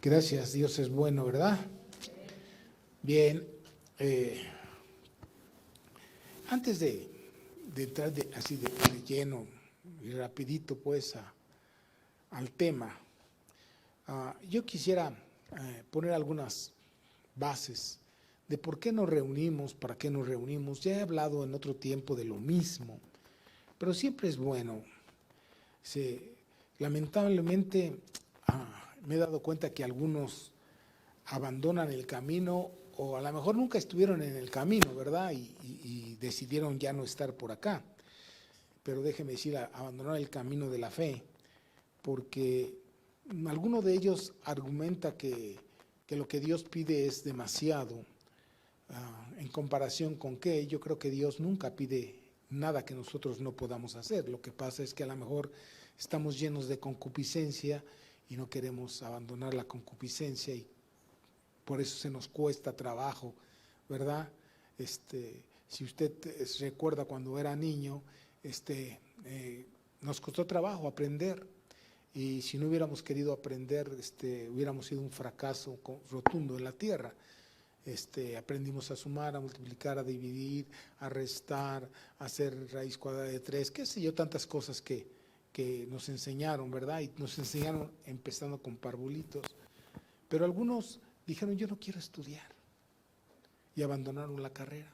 Gracias, Dios es bueno, ¿verdad? Bien, antes de entrar así de lleno y rapidito pues al tema, yo quisiera poner algunas bases de por qué nos reunimos, para qué nos reunimos. Ya he hablado en otro tiempo de lo mismo, pero siempre es bueno. Lamentablemente me he dado cuenta que algunos abandonan el camino o a lo mejor nunca estuvieron en el camino, ¿verdad? Y decidieron ya no estar por acá. Pero déjeme decir, abandonar el camino de la fe, porque alguno de ellos argumenta que lo que Dios pide es demasiado, en comparación con que yo creo que Dios nunca pide nada que nosotros no podamos hacer. Lo que pasa es que a lo mejor estamos llenos de concupiscencia y no queremos abandonar la concupiscencia y por eso se nos cuesta trabajo, ¿verdad? Si usted recuerda cuando era niño, nos costó trabajo aprender y si no hubiéramos querido aprender, hubiéramos sido un fracaso rotundo en la tierra. Aprendimos a sumar, a multiplicar, a dividir, a restar, a hacer raíz cuadrada de 3, qué sé yo, tantas cosas que nos enseñaron, ¿verdad? Y nos enseñaron empezando con parvulitos. Pero algunos dijeron, yo no quiero estudiar, y abandonaron la carrera.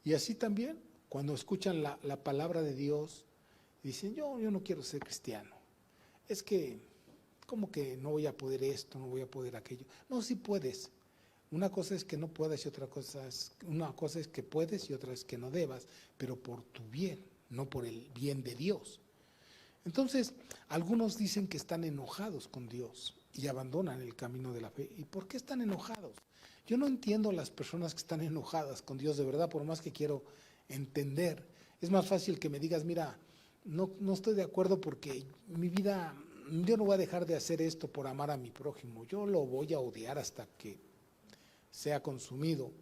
Y así también, cuando escuchan la palabra de Dios, dicen, yo no quiero ser cristiano. Es que, ¿cómo que no voy a poder esto, no voy a poder aquello? No, sí puedes. Una cosa es que no puedas y una cosa es que puedes y otra es que no debas, pero por tu bien, no por el bien de Dios. Entonces, algunos dicen que están enojados con Dios y abandonan el camino de la fe. ¿Y por qué están enojados? Yo no entiendo a las personas que están enojadas con Dios, de verdad, por más que quiero entender. Es más fácil que me digas, mira, no estoy de acuerdo porque mi vida, yo no voy a dejar de hacer esto por amar a mi prójimo, yo lo voy a odiar hasta que sea consumido.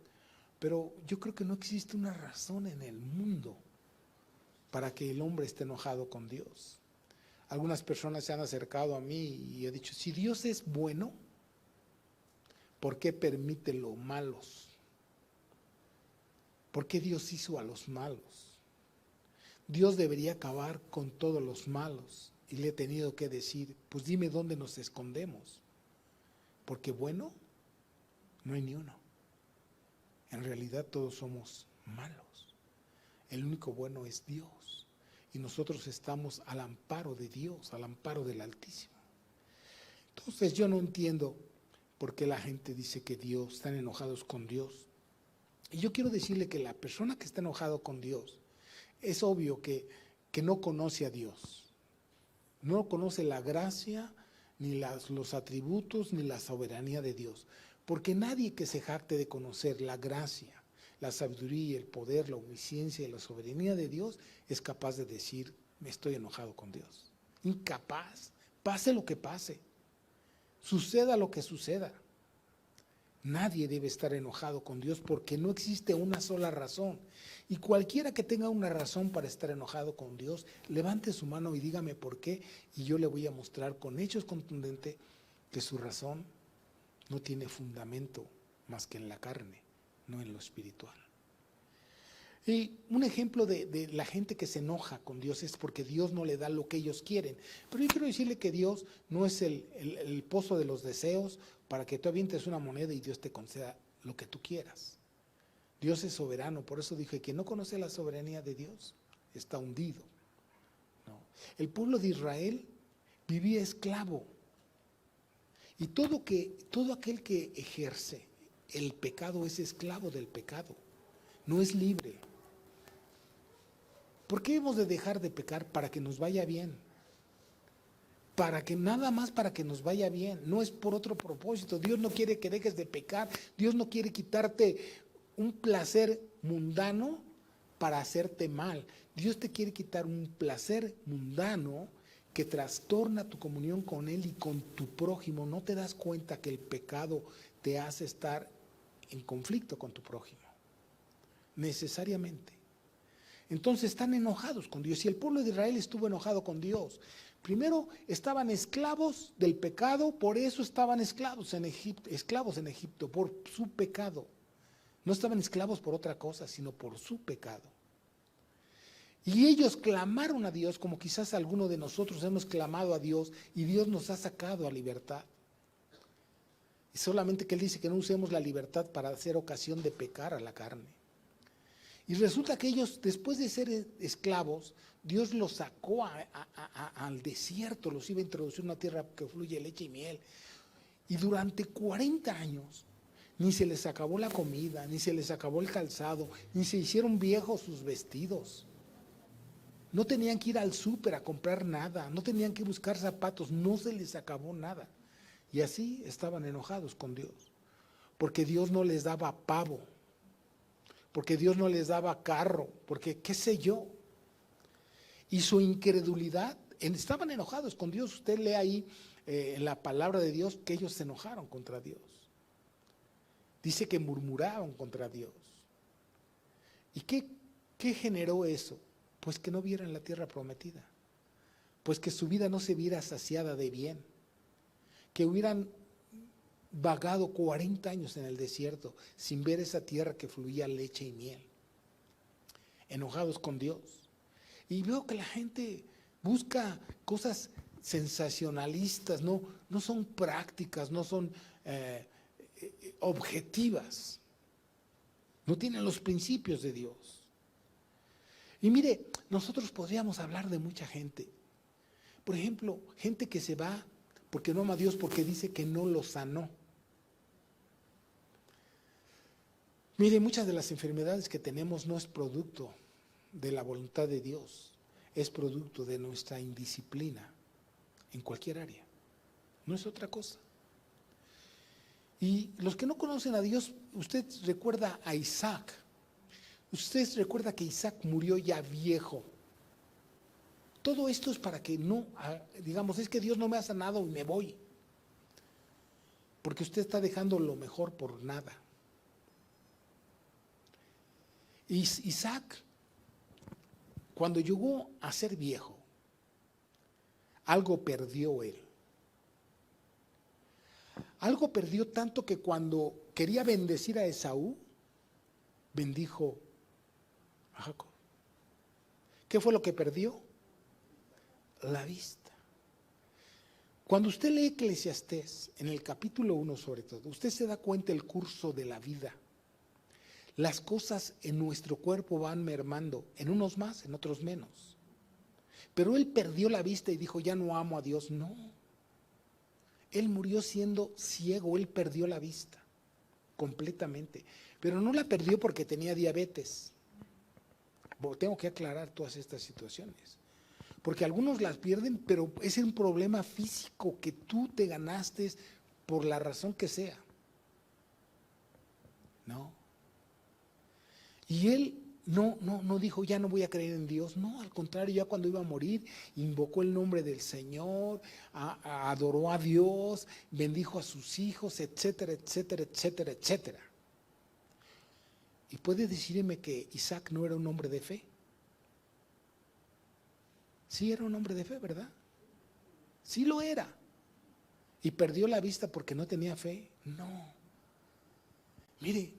Pero yo creo que no existe una razón en el mundo para que el hombre esté enojado con Dios. Algunas personas se han acercado a mí y he dicho, si Dios es bueno, ¿por qué permite los malos? ¿Por qué Dios hizo a los malos? Dios debería acabar con todos los malos. Y le he tenido que decir, pues dime dónde nos escondemos. Porque bueno, no hay ni uno. En realidad todos somos malos. El único bueno es Dios. Y nosotros estamos al amparo de Dios, al amparo del Altísimo. Entonces yo no entiendo por qué la gente dice que Dios, están enojados con Dios. Y yo quiero decirle que la persona que está enojado con Dios, es obvio que no conoce a Dios. No conoce la gracia, ni los atributos, ni la soberanía de Dios. Porque nadie que se jacte de conocer la gracia, la sabiduría, el poder, la omnisciencia y la soberanía de Dios es capaz de decir, me estoy enojado con Dios. Incapaz, pase lo que pase, suceda lo que suceda. Nadie debe estar enojado con Dios porque no existe una sola razón. Y cualquiera que tenga una razón para estar enojado con Dios, levante su mano y dígame por qué, y yo le voy a mostrar con hechos contundentes que su razón no tiene fundamento más que en la carne, no en lo espiritual. Y un ejemplo de la gente que se enoja con Dios es porque Dios no le da lo que ellos quieren. Pero yo quiero decirle que Dios no es el pozo de los deseos para que tú avientes una moneda y Dios te conceda lo que tú quieras. Dios es soberano, por eso dije que no conoce la soberanía de Dios, está hundido. ¿No? El pueblo de Israel vivía esclavo. Y todo aquel que ejerce el pecado es esclavo del pecado, no es libre. ¿Por qué hemos de dejar de pecar? Para que nos vaya bien. Nada más para que nos vaya bien, no es por otro propósito. Dios no quiere que dejes de pecar, Dios no quiere quitarte un placer mundano para hacerte mal. Dios te quiere quitar un placer mundano que trastorna tu comunión con Él y con tu prójimo. No te das cuenta que el pecado te hace estar en conflicto con tu prójimo, necesariamente. Entonces están enojados con Dios y el pueblo de Israel estuvo enojado con Dios. Primero estaban esclavos del pecado, por eso estaban esclavos en Egipto, por su pecado. No estaban esclavos por otra cosa, sino por su pecado. Y ellos clamaron a Dios, como quizás alguno de nosotros hemos clamado a Dios, y Dios nos ha sacado a libertad. Y solamente que Él dice que no usemos la libertad para hacer ocasión de pecar a la carne. Y resulta que ellos, después de ser esclavos, Dios los sacó al desierto, los iba a introducir en una tierra que fluye leche y miel. Y durante 40 años, ni se les acabó la comida, ni se les acabó el calzado, ni se hicieron viejos sus vestidos. No tenían que ir al súper a comprar nada, no tenían que buscar zapatos, no se les acabó nada. Y así estaban enojados con Dios, porque Dios no les daba pavo, porque Dios no les daba carro, porque qué sé yo. Y su incredulidad, estaban enojados con Dios. Usted lee ahí en la palabra de Dios que ellos se enojaron contra Dios. Dice que murmuraron contra Dios. ¿Y qué generó eso? Pues que no vieran la tierra prometida, pues que su vida no se viera saciada de bien, que hubieran vagado 40 años en el desierto sin ver esa tierra que fluía leche y miel, enojados con Dios. Y veo que la gente busca cosas sensacionalistas, no son prácticas, no son objetivas, no tienen los principios de Dios. Y mire, nosotros podríamos hablar de mucha gente. Por ejemplo, gente que se va porque no ama a Dios porque dice que no lo sanó. Mire, muchas de las enfermedades que tenemos no es producto de la voluntad de Dios, es producto de nuestra indisciplina en cualquier área. No es otra cosa. Y los que no conocen a Dios, usted recuerda a Isaac. Usted recuerda que Isaac murió ya viejo. Todo esto es para que no, digamos, es que Dios no me ha sanado y me voy. Porque usted está dejando lo mejor por nada. Isaac, cuando llegó a ser viejo, algo perdió él. Algo perdió tanto que cuando quería bendecir a Esaú, bendijo a Jacob. ¿Qué fue lo que perdió? La vista. Cuando usted lee Eclesiastés, en el capítulo 1 sobre todo, usted se da cuenta del curso de la vida. Las cosas en nuestro cuerpo van mermando, en unos más, en otros menos. Pero él perdió la vista y dijo, ya no amo a Dios. No. Él murió siendo ciego, él perdió la vista completamente. Pero no la perdió porque tenía diabetes. Tengo que aclarar todas estas situaciones. Porque algunos las pierden, pero es un problema físico que tú te ganaste por la razón que sea. No. Y él no dijo, ya no voy a creer en Dios. No, al contrario, ya cuando iba a morir, invocó el nombre del Señor, adoró a Dios, bendijo a sus hijos, etcétera, etcétera, etcétera, etcétera. ¿Y puede decirme que Isaac no era un hombre de fe? Sí era un hombre de fe, ¿verdad? Sí lo era. ¿Y perdió la vista porque no tenía fe? No. Mire,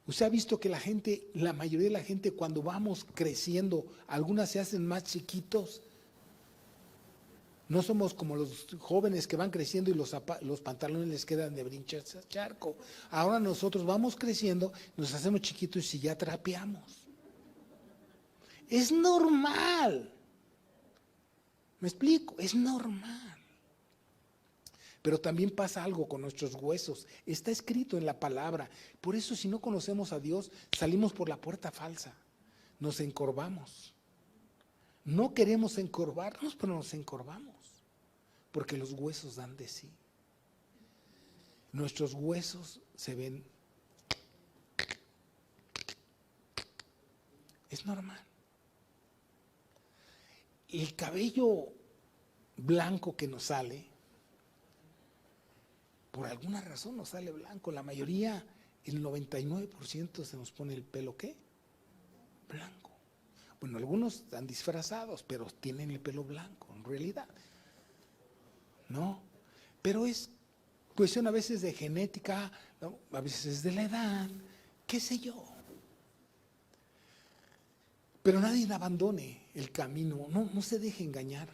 usted ha visto que la mayoría de la gente cuando vamos creciendo, algunas se hacen más chiquitos. No somos como los jóvenes que van creciendo y los pantalones les quedan de brinchar charco. Ahora nosotros vamos creciendo, nos hacemos chiquitos y ya trapeamos. Es normal. ¿Me explico? Es normal. Pero también pasa algo con nuestros huesos. Está escrito en la palabra. Por eso si no conocemos a Dios, salimos por la puerta falsa. Nos encorvamos. No queremos encorvarnos, pero nos encorvamos. Porque los huesos dan de sí. Nuestros huesos se ven. Es normal. El cabello blanco que nos sale, por alguna razón nos sale blanco. La mayoría, el 99% se nos pone el pelo, ¿qué? Blanco. Bueno, algunos están disfrazados, pero tienen el pelo blanco, en realidad. ¿no? Pero es cuestión a veces de genética, ¿no? A veces es de la edad, qué sé yo. Pero nadie abandone el camino, no se deje engañar.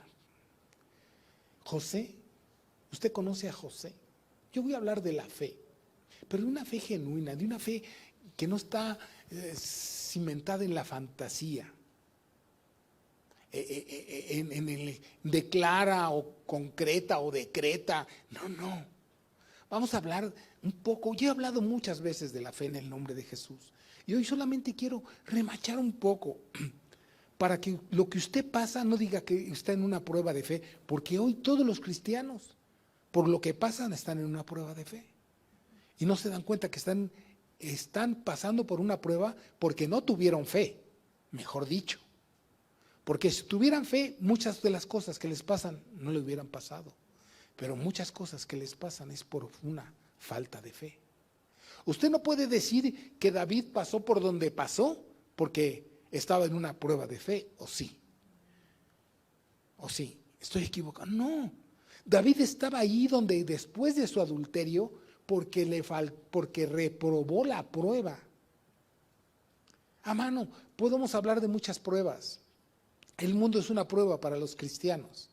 José, usted conoce a José. Yo voy a hablar de la fe, pero de una fe genuina, de una fe que no está cimentada en la fantasía, en el declara o concreta o decreta. No. Vamos a hablar un poco. Yo he hablado muchas veces de la fe en el nombre de Jesús. Y hoy solamente quiero remachar un poco para que lo que usted pasa no diga que está en una prueba de fe, porque hoy todos los cristianos, por lo que pasan, están en una prueba de fe. Y no se dan cuenta que están pasando por una prueba porque no tuvieron fe, mejor dicho. Porque si tuvieran fe, muchas de las cosas que les pasan no le hubieran pasado. Pero muchas cosas que les pasan es por una falta de fe. Usted no puede decir que David pasó por donde pasó porque estaba en una prueba de fe, o sí. O sí, estoy equivocado. No, David estaba ahí donde después de su adulterio porque reprobó la prueba. Hermano, podemos hablar de muchas pruebas. El mundo es una prueba para los cristianos.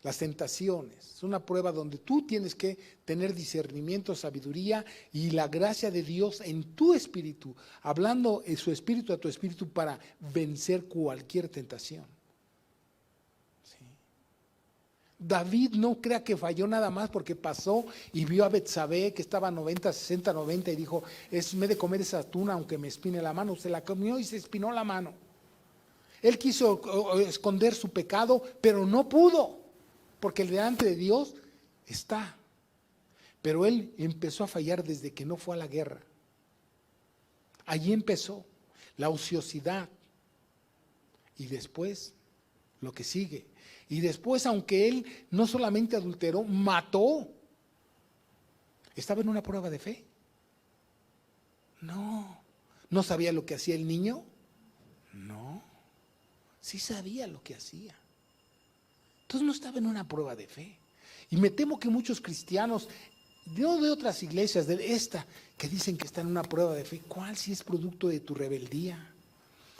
Las tentaciones, es una prueba donde tú tienes que tener discernimiento, sabiduría y la gracia de Dios en tu espíritu, hablando en su espíritu a tu espíritu para vencer cualquier tentación. ¿Sí? David no crea que falló nada más porque pasó y vio a Betsabé que estaba 90, 60, 90 y dijo, me he de comer esa tuna aunque me espine la mano. Se la comió y se espinó la mano. Él quiso esconder su pecado, pero no pudo. Porque delante de Dios está. Pero él empezó a fallar desde que no fue a la guerra. Allí empezó la ociosidad. Y después, lo que sigue. Y después, aunque él no solamente adulteró, mató. ¿Estaba en una prueba de fe? No. ¿No sabía lo que hacía el niño? No. Sí sabía lo que hacía. Entonces no estaba en una prueba de fe. Y me temo que muchos cristianos, no de otras iglesias, de esta, que dicen que están en una prueba de fe, ¿cuál si es producto de tu rebeldía?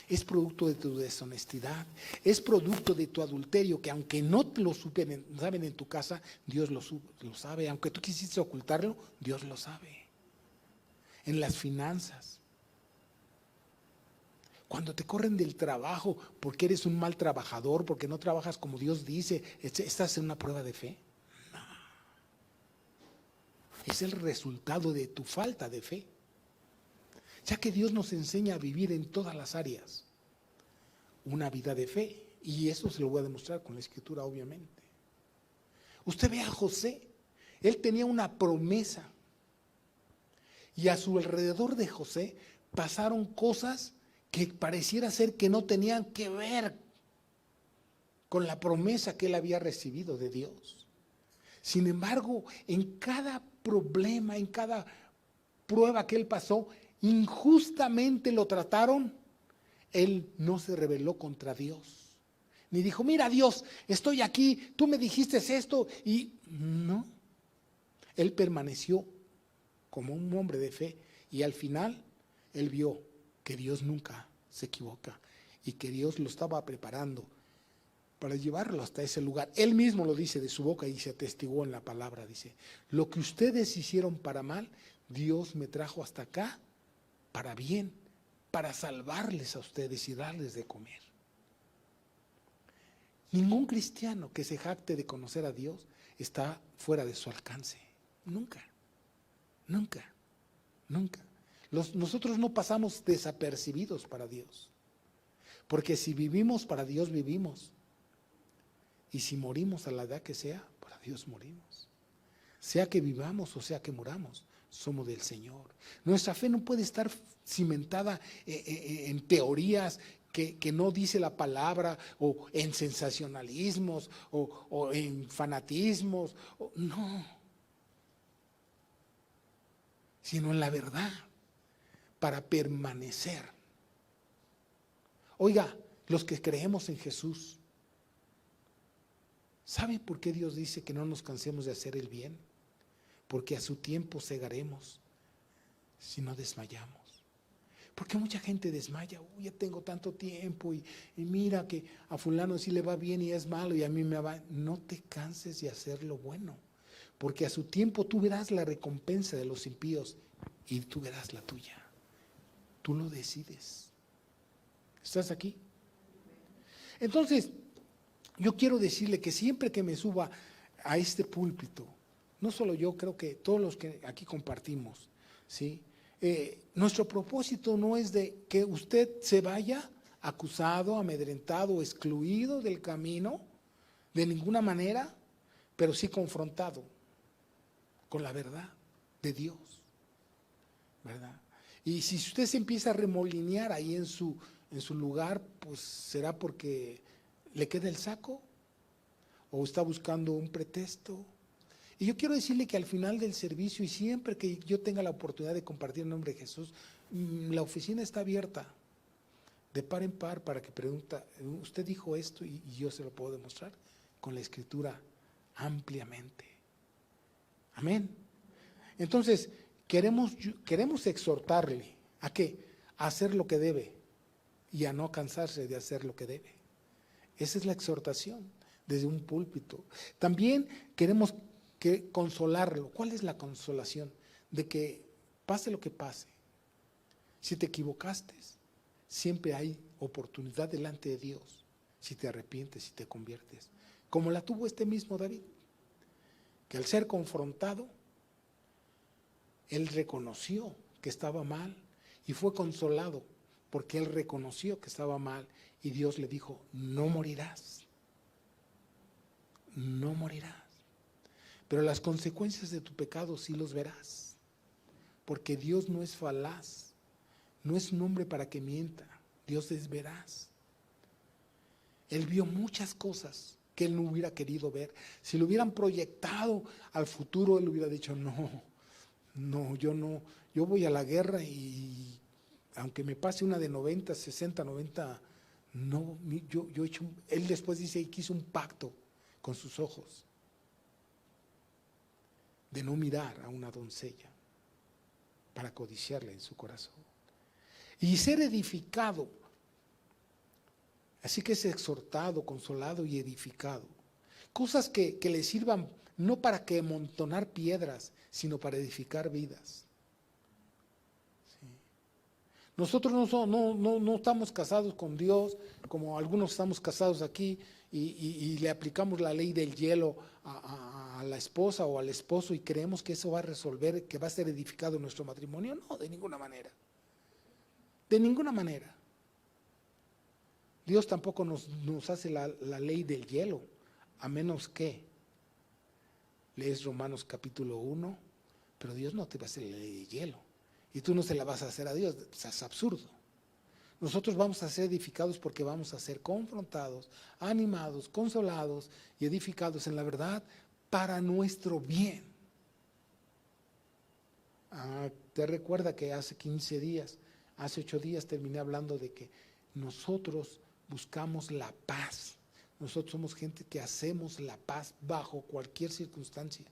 Es producto de tu deshonestidad, es producto de tu adulterio, que aunque no lo saben en tu casa, Dios lo sabe. Aunque tú quisiste ocultarlo, Dios lo sabe. En las finanzas. Cuando te corren del trabajo porque eres un mal trabajador, porque no trabajas como Dios dice, ¿estás en una prueba de fe? No. Es el resultado de tu falta de fe. Ya que Dios nos enseña a vivir en todas las áreas una vida de fe. Y eso se lo voy a demostrar con la Escritura, obviamente. Usted ve a José, él tenía una promesa. Y a su alrededor de José pasaron cosas que pareciera ser que no tenían que ver con la promesa que él había recibido de Dios. Sin embargo, en cada problema, en cada prueba que él pasó, injustamente lo trataron, él no se rebeló contra Dios. Ni dijo, mira Dios, estoy aquí, tú me dijiste esto, y no. Él permaneció como un hombre de fe y al final él vio que Dios nunca se equivoca y que Dios lo estaba preparando para llevarlo hasta ese lugar. Él mismo lo dice de su boca y se atestiguó en la palabra, dice, lo que ustedes hicieron para mal, Dios me trajo hasta acá para bien, para salvarles a ustedes y darles de comer. Ningún cristiano que se jacte de conocer a Dios está fuera de su alcance. Nunca, nunca, nunca. Nosotros no pasamos desapercibidos para Dios. Porque si vivimos para Dios, vivimos. Y si morimos a la edad que sea, para Dios morimos. Sea que vivamos o sea que muramos, somos del Señor. Nuestra fe no puede estar cimentada en teorías que no dice la palabra, o en sensacionalismos, o en fanatismos. No. Sino en la verdad. Para permanecer. Oiga, los que creemos en Jesús, ¿Sabe por qué Dios dice que no nos cansemos de hacer el bien? Porque a su tiempo segaremos si no desmayamos. Porque mucha gente desmaya, uy, ya tengo tanto tiempo y mira que a fulano sí le va bien y es malo y a mí me va. No te canses de hacer lo bueno, porque a su tiempo tú verás la recompensa de los impíos y tú verás la tuya. Tú lo decides. ¿Estás aquí? Entonces, yo quiero decirle que siempre que me suba a este púlpito, no solo yo, creo que todos los que aquí compartimos, ¿sí? Nuestro propósito no es de que usted se vaya acusado, amedrentado, excluido del camino, de ninguna manera, pero sí confrontado con la verdad de Dios, ¿verdad? Y si usted se empieza a remolinear ahí en su lugar, pues será porque le queda el saco o está buscando un pretexto. Y yo quiero decirle que al final del servicio y siempre que yo tenga la oportunidad de compartir el nombre de Jesús, la oficina está abierta de par en par para que pregunta, usted dijo esto y yo se lo puedo demostrar con la escritura ampliamente. Amén. Entonces, queremos exhortarle ¿a qué? A hacer lo que debe y a no cansarse de hacer lo que debe. Esa es la exhortación desde un púlpito. También queremos consolarlo. ¿Cuál es la consolación? De que pase lo que pase, si te equivocaste, siempre hay oportunidad delante de Dios, si te arrepientes, si te conviertes, como la tuvo este mismo David, que al ser confrontado, él reconoció que estaba mal y fue consolado porque él reconoció que estaba mal y Dios le dijo, no morirás, no morirás. Pero las consecuencias de tu pecado sí los verás, porque Dios no es falaz, no es un hombre para que mienta, Dios es veraz. Él vio muchas cosas que él no hubiera querido ver. Si lo hubieran proyectado al futuro, él hubiera dicho, no, yo voy a la guerra y aunque me pase una de 90, 60, 90, no, yo he hecho, él después dice que hizo un pacto con sus ojos de no mirar a una doncella para codiciarla en su corazón y ser edificado. Así que es exhortado, consolado y edificado. Cosas que le sirvan no para que amontonar piedras, sino para edificar vidas. ¿Sí? Nosotros no estamos casados con Dios, como algunos estamos casados aquí, y le aplicamos la ley del hielo a la esposa o al esposo y creemos que eso va a resolver, que va a ser edificado nuestro matrimonio. No, de ninguna manera. De ninguna manera. Dios tampoco nos hace la ley del hielo, a menos que lees Romanos capítulo 1, pero Dios no te va a hacer la ley del hielo. Y tú no se la vas a hacer a Dios, o sea, es absurdo. Nosotros vamos a ser edificados porque vamos a ser confrontados, animados, consolados y edificados en la verdad para nuestro bien. Te recuerda que hace 15 días, hace 8 días terminé hablando de que nosotros buscamos la paz. Nosotros somos gente que hacemos la paz bajo cualquier circunstancia.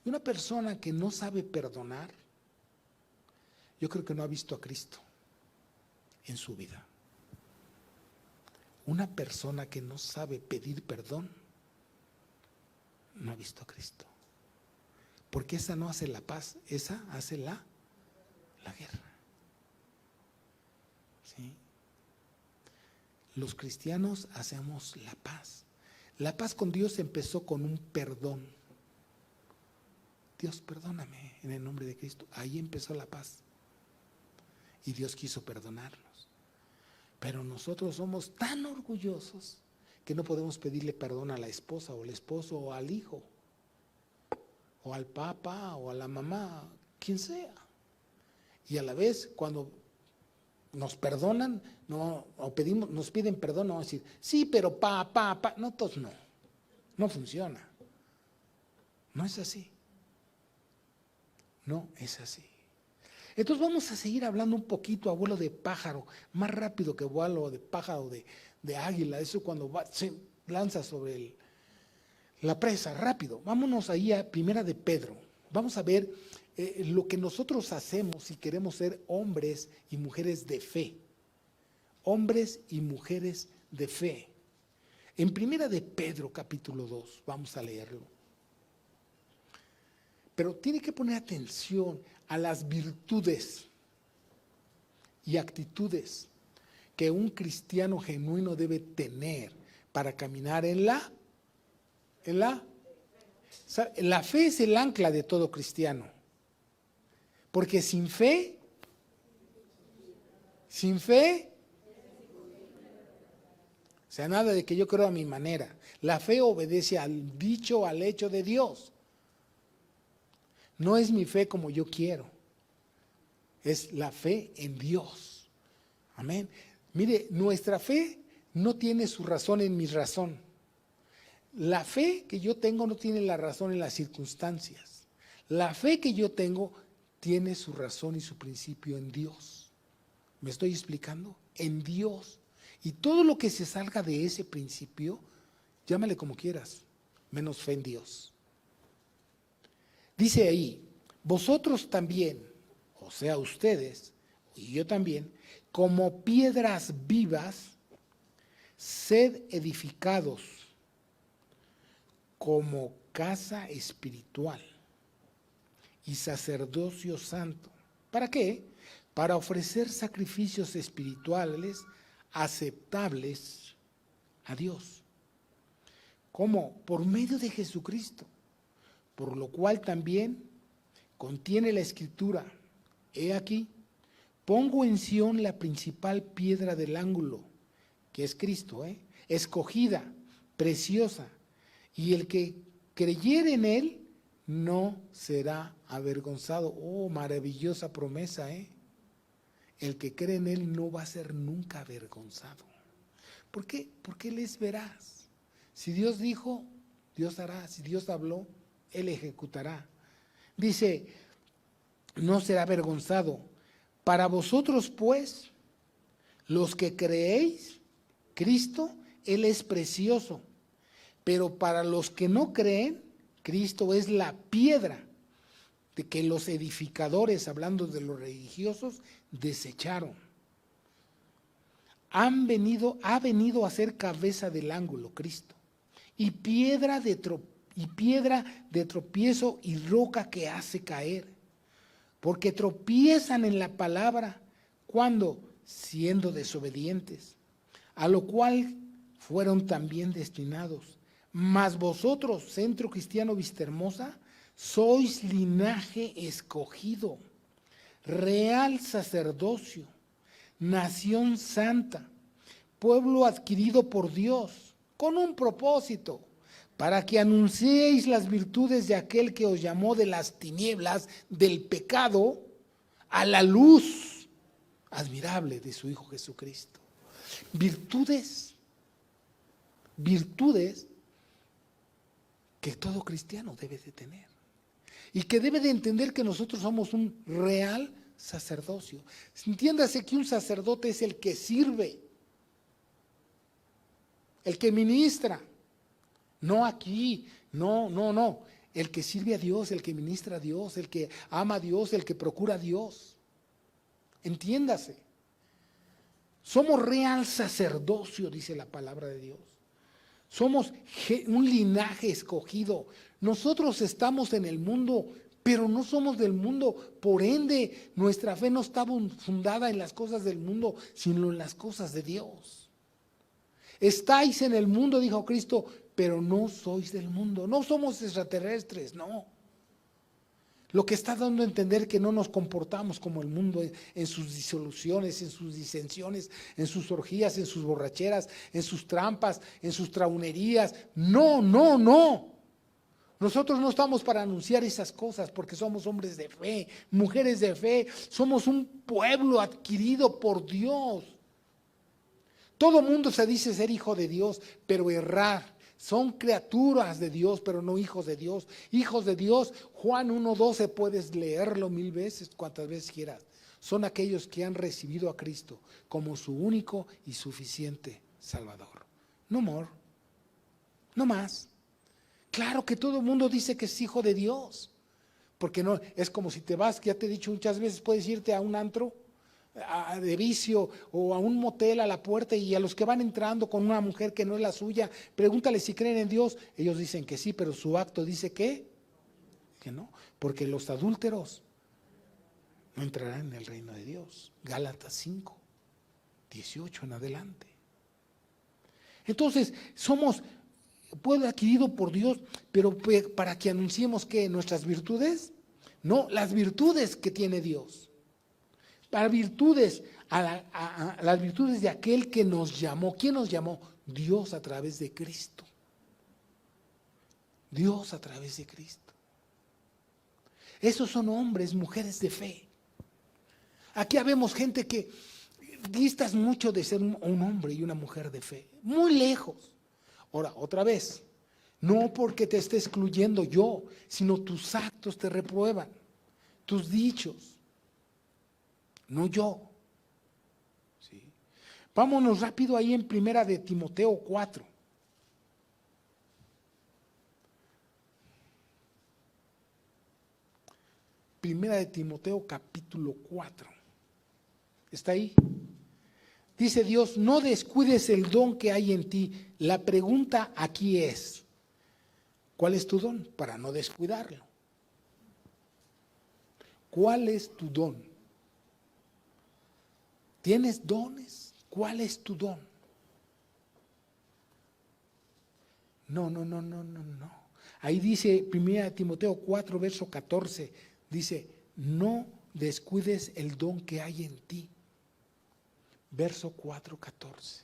Y una persona que no sabe perdonar, yo creo que no ha visto a Cristo en su vida. Una persona que no sabe pedir perdón, no ha visto a Cristo. Porque esa no hace la paz, esa hace la guerra. ¿Sí? Los cristianos hacemos la paz. La paz con Dios empezó con un perdón. Dios, perdóname en el nombre de Cristo. Ahí empezó la paz. Y Dios quiso perdonarnos. Pero nosotros somos tan orgullosos que no podemos pedirle perdón a la esposa o al esposo o al hijo o al papá o a la mamá, quien sea. Y a la vez cuando nos perdonan, nos piden perdón, no vamos a decir, sí, pero no, todos no funciona. No es así. No es así. Entonces vamos a seguir hablando un poquito a vuelo de pájaro, más rápido que vuelo de pájaro de águila, eso cuando se lanza sobre La presa, rápido. Vámonos ahí a Primera de Pedro. Vamos a ver lo que nosotros hacemos si queremos ser hombres y mujeres de fe. Hombres y mujeres de fe. En Primera de Pedro, capítulo 2, vamos a leerlo. Pero tiene que poner atención a las virtudes y actitudes que un cristiano genuino debe tener para caminar en la fe es el ancla de todo cristiano. Porque sin fe, o sea, nada de que yo creo a mi manera. La fe obedece al dicho, al hecho de Dios. No es mi fe como yo quiero. Es la fe en Dios. Amén. Mire, nuestra fe no tiene su razón en mi razón. La fe que yo tengo no tiene la razón en las circunstancias. La fe que yo tengo tiene su razón y su principio en Dios. ¿Me estoy explicando? En Dios. Y todo lo que se salga de ese principio, llámale como quieras, menos fe en Dios. Dice ahí, vosotros también, o sea, ustedes, y yo también, como piedras vivas, sed edificados como casa espiritual y sacerdocio santo. ¿Para qué? Para ofrecer sacrificios espirituales aceptables a Dios. ¿Cómo? Por medio de Jesucristo, por lo cual también contiene la Escritura. He aquí, pongo en Sión la principal piedra del ángulo, que es Cristo, escogida, preciosa, y el que creyere en Él no será avergonzado. Oh, maravillosa promesa, El que cree en Él no va a ser nunca avergonzado. ¿Por qué? Porque Él es veraz. Si Dios dijo, Dios hará. Si Dios habló, Él ejecutará. Dice, no será avergonzado. Para vosotros, pues, los que creéis, Cristo, Él es precioso. Pero para los que no creen, Cristo es la piedra de que los edificadores, hablando de los religiosos, desecharon. Ha venido a ser cabeza del ángulo, Cristo, y piedra de tropiezo y roca que hace caer, porque tropiezan en la palabra cuando, siendo desobedientes, a lo cual fueron también destinados. Mas vosotros, Centro Cristiano Vistahermosa, sois linaje escogido, real sacerdocio, nación santa, pueblo adquirido por Dios, con un propósito, para que anunciéis las virtudes de aquel que os llamó de las tinieblas, del pecado, a la luz admirable de su Hijo Jesucristo. Virtudes que todo cristiano debe de tener. Y que debe de entender que nosotros somos un real sacerdocio. Entiéndase que un sacerdote es el que sirve, el que ministra. No aquí, no. El que sirve a Dios, el que ministra a Dios, el que ama a Dios, el que procura a Dios. Entiéndase. Somos real sacerdocio, dice la palabra de Dios. Somos un linaje escogido. Nosotros estamos en el mundo, pero no somos del mundo. Por ende, nuestra fe no está fundada en las cosas del mundo, sino en las cosas de Dios. Estáis en el mundo, dijo Cristo, pero no sois del mundo. No somos extraterrestres, no. Lo que está dando a entender que no nos comportamos como el mundo en sus disoluciones, en sus disensiones, en sus orgías, en sus borracheras, en sus trampas, en sus traunerías. No. Nosotros no estamos para anunciar esas cosas porque somos hombres de fe, mujeres de fe. Somos un pueblo adquirido por Dios. Todo mundo se dice ser hijo de Dios, pero errar. Son criaturas de Dios, pero no hijos de Dios. Hijos de Dios, Juan 1:12, puedes leerlo 1000 veces, cuantas veces quieras. Son aquellos que han recibido a Cristo como su único y suficiente Salvador. No more, no más. Claro que todo el mundo dice que es hijo de Dios, porque no, es como si te vas, ya te he dicho muchas veces, puedes irte a un antro de vicio o a un motel a la puerta y a los que van entrando con una mujer que no es la suya, pregúntale si creen en Dios, ellos dicen que sí, pero su acto dice que no, porque los adúlteros no entrarán en el reino de Dios. Gálatas 5, 18 en adelante. Entonces, somos pueblo adquirido por Dios, pero para que anunciemos que nuestras virtudes, no, las virtudes que tiene Dios. Para virtudes, a las virtudes de aquel que nos llamó. ¿Quién nos llamó? Dios a través de Cristo. Dios a través de Cristo. Esos son hombres, mujeres de fe. Aquí habemos gente que distas mucho de ser un hombre y una mujer de fe, muy lejos. Ahora, otra vez, no porque te esté excluyendo yo, sino tus actos te reprueban, tus dichos, no yo. ¿Sí? Vámonos rápido ahí en Primera de Timoteo 4. Primera de Timoteo capítulo 4. ¿Está ahí? Dice Dios, no descuides el don que hay en ti. La pregunta aquí es, ¿cuál es tu don? Para no descuidarlo. ¿Cuál es tu don? ¿Tienes dones? ¿Cuál es tu don? No. Ahí dice 1 Timoteo 4, verso 14, dice, no descuides el don que hay en ti. Verso 4, 14.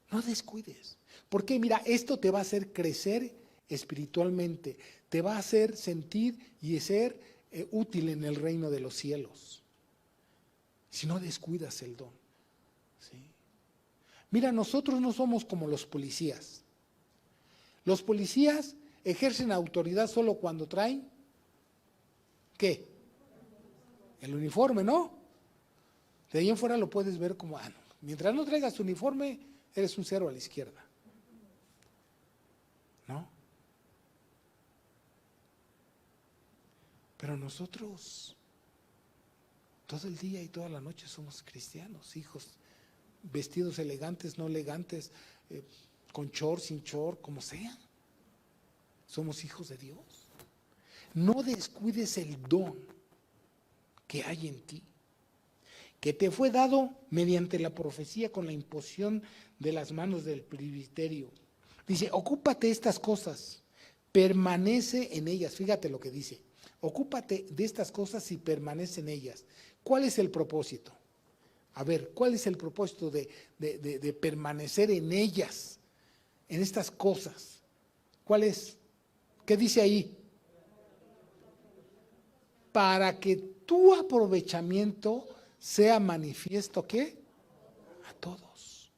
No descuides. Porque mira, esto te va a hacer crecer espiritualmente, te va a hacer sentir y ser útil en el reino de los cielos. Si no descuidas el don. ¿Sí? Mira, nosotros no somos como los policías. Los policías ejercen autoridad solo cuando traen, ¿qué? El uniforme, ¿no? De ahí en fuera lo puedes ver como, no. Mientras no traigas tu uniforme, eres un cero a la izquierda. ¿No? Pero nosotros, todo el día y toda la noche somos cristianos, hijos, vestidos elegantes, no elegantes, con short, sin short, como sea. Somos hijos de Dios. No descuides el don que hay en ti, que te fue dado mediante la profecía con la imposición de las manos del presbiterio. Dice, ocúpate estas cosas, permanece en ellas. Fíjate lo que dice, ocúpate de estas cosas y permanece en ellas. ¿Cuál es el propósito? A ver, ¿cuál es el propósito de permanecer en ellas, en estas cosas? ¿Cuál es? ¿Qué dice ahí? Para que tu aprovechamiento sea manifiesto, ¿qué? A todos.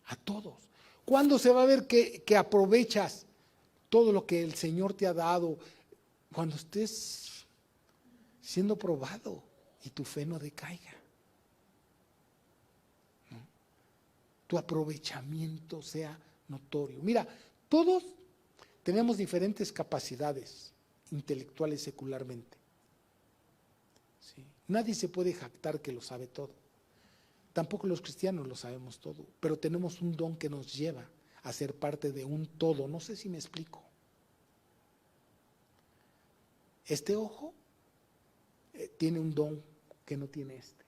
A todos. ¿Cuándo se va a ver que aprovechas todo lo que el Señor te ha dado? Cuando estés siendo probado y tu fe no decaiga. ¿No? Tu aprovechamiento sea notorio. Mira, todos tenemos diferentes capacidades intelectuales secularmente. ¿Sí? Nadie se puede jactar que lo sabe todo. Tampoco los cristianos lo sabemos todo, pero tenemos un don que nos lleva a ser parte de un todo. No sé si me explico. Este ojo tiene un don que no tiene este.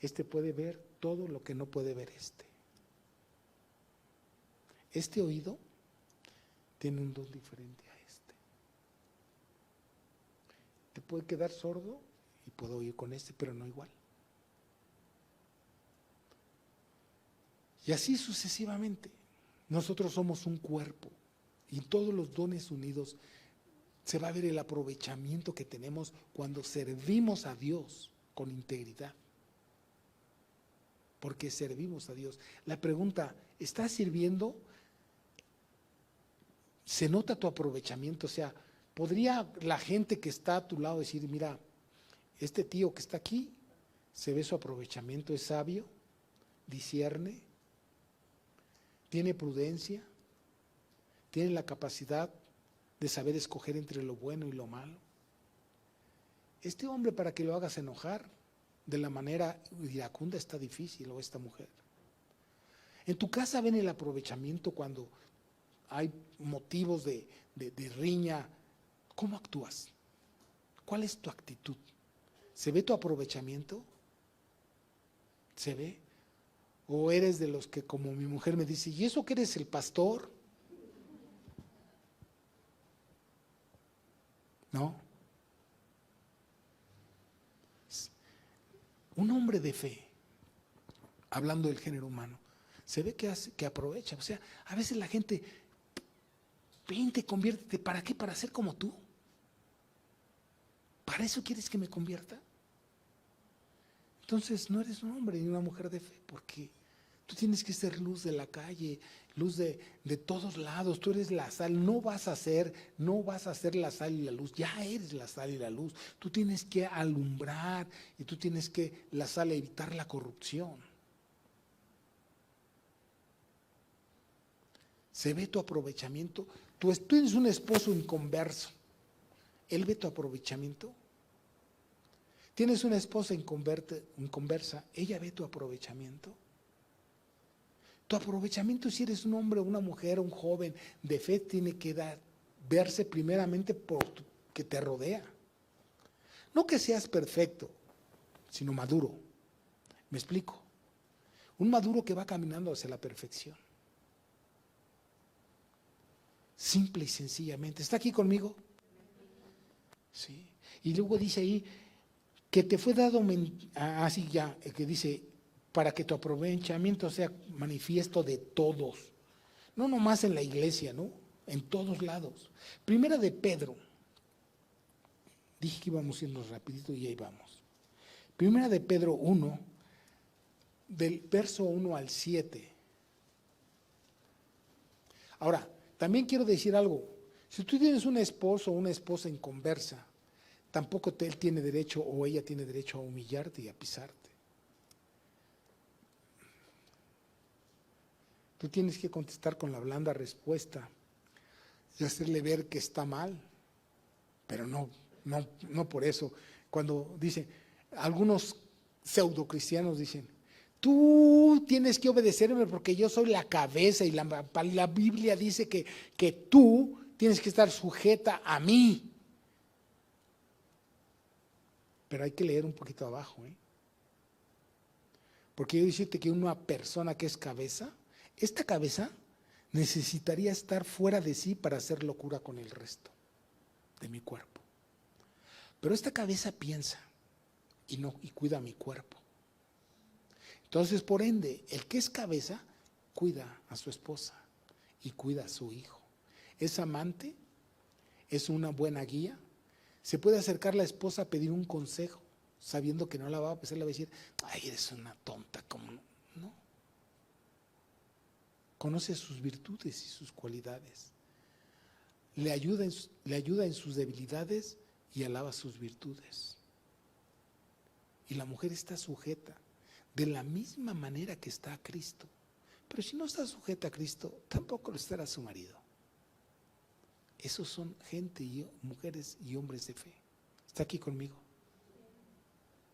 Este puede ver todo lo que no puede ver este. Este oído tiene un don diferente a este. Te puede quedar sordo y puedo oír con este, pero no igual. Y así sucesivamente. Nosotros somos un cuerpo y todos los dones unidos se va a ver el aprovechamiento que tenemos cuando servimos a Dios con integridad. Porque servimos a Dios. La pregunta, ¿estás sirviendo? ¿Se nota tu aprovechamiento? O sea, ¿podría la gente que está a tu lado decir, mira, este tío que está aquí, se ve su aprovechamiento, es sabio, discierne, tiene prudencia, tiene la capacidad de saber escoger entre lo bueno y lo malo. Este hombre, para que lo hagas enojar de la manera iracunda, está difícil, o esta mujer. En tu casa ven el aprovechamiento cuando hay motivos de riña. ¿Cómo actúas? ¿Cuál es tu actitud? ¿Se ve tu aprovechamiento? ¿Se ve? ¿O eres de los que, como mi mujer me dice, ¿y eso que eres el pastor? No. Un hombre de fe, hablando del género humano, se ve que aprovecha. O sea, a veces la gente, vente, conviértete. ¿Para qué? ¿Para ser como tú? ¿Para eso quieres que me convierta? Entonces no eres un hombre ni una mujer de fe, porque tú tienes que ser luz de la calle, luz de todos lados. Tú eres la sal. No vas a ser la sal y la luz. Ya eres la sal y la luz. Tú tienes que alumbrar y tú tienes que, la sal, evitar la corrupción. Se ve tu aprovechamiento. Tú eres un esposo inconverso. Él ve tu aprovechamiento. Tienes una esposa inconversa, ella ve tu aprovechamiento. Tu aprovechamiento, si eres un hombre, una mujer, un joven de fe, tiene que verse primeramente por que te rodea. No que seas perfecto, sino maduro. ¿Me explico? Un maduro que va caminando hacia la perfección. Simple y sencillamente. ¿Está aquí conmigo? Sí. Y luego dice ahí que te fue dado, así ya, que dice, para que tu aprovechamiento sea manifiesto de todos. No nomás en la iglesia, ¿no? En todos lados. Primera de Pedro. Dije que íbamos yendo rapidito y ahí vamos. Primera de Pedro 1, del verso 1 al 7. Ahora, también quiero decir algo. Si tú tienes un esposo o una esposa inconversa, tampoco él tiene derecho o ella tiene derecho a humillarte y a pisarte. Tú tienes que contestar con la blanda respuesta y hacerle ver que está mal, pero no por eso. Cuando dicen, algunos pseudocristianos dicen, tú tienes que obedecerme porque yo soy la cabeza y la Biblia dice que tú tienes que estar sujeta a mí. Pero hay que leer un poquito abajo, porque yo decirte que una persona que es cabeza, esta cabeza necesitaría estar fuera de sí para hacer locura con el resto de mi cuerpo. Pero esta cabeza piensa y cuida mi cuerpo. Entonces, por ende, el que es cabeza cuida a su esposa y cuida a su hijo. Es amante, es una buena guía. Se puede acercar la esposa a pedir un consejo, sabiendo que no la va a empezar, le va a decir, ay, eres una tonta, ¿cómo no? No. Conoce sus virtudes y sus cualidades. Le ayuda en sus debilidades y alaba sus virtudes. Y la mujer está sujeta de la misma manera que está a Cristo. Pero si no está sujeta a Cristo, tampoco lo estará su marido. Esos son gente, mujeres y hombres de fe. ¿Está aquí conmigo?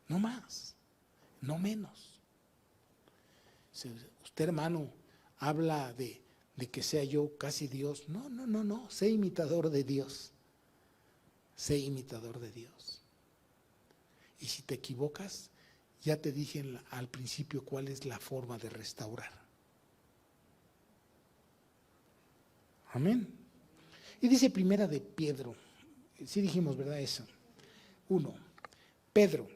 No más, no menos. Usted, hermano, habla de que sea yo casi Dios. No. Sé imitador de Dios. Sé imitador de Dios. Y si te equivocas, ya te dije al principio cuál es la forma de restaurar. Amén. Y dice Primera de Pedro, sí dijimos, ¿verdad? Eso. 1. Pedro,